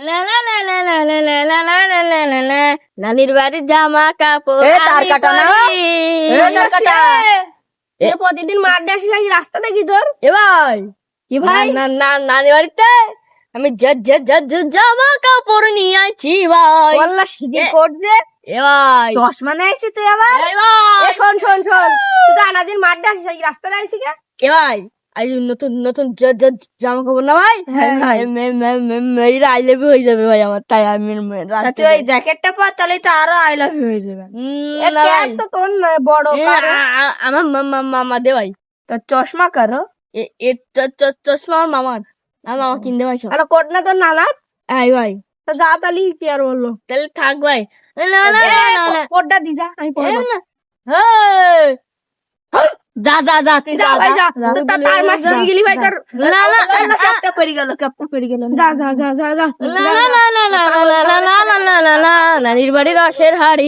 লা লা লা লা লা লা লা লা লা লা লা লা লা। নানির বাড়ির জামা কাপড় এ তার আমি কাটা না পরি। তার কাটা প্রতিদিন মাঠ দিয়ে আসিস রাস্তা দেখি তোর এ ভাই কি ভাই না না নানি বাড়িতে আমি জামা কাপড় নিয়ে আইছি ভাই। বললা সিজি করবে এ ভাই চশমা নিয়ে আসিস তুই আবার এ ভাই এ শোন শোন শোন তুই তো আনাদিন মাঠ দিয়ে আসিস রাস্তা দিয়ে আসিস কে এ ভাই আই নতুন নতুন জামা কাপড় না ভাই। হ্যাঁ ভাই। মেয়েরা আই লাভ হয়ে যাবে ভাই আমার, তাই আমি তা তুই ওই জ্যাকেটটা পর তাহলে তো আরো আই লাভ ইউ হয়ে যাবে না ভাই তো তোর নয় বড় কারো আমার মামা দে ভাই। তোর চশমা কারো এ চশমা আমার মামার, আমার মামা কিনতে পারছো। আর কোট না তোর নানার এই ভাই তো যা তাহলে কি আর বললো তাহলে থাক ভাই। না না না না না কোটটা দি যা আমি পরে না হেই যা যা যা তুই যা ভাই যা তার মাস চলে গেলি ভাই তোর না না ক্যাপটা পড়ে গেল যা যা যা যা যা নানির বাড়ির রসের হাড়ি।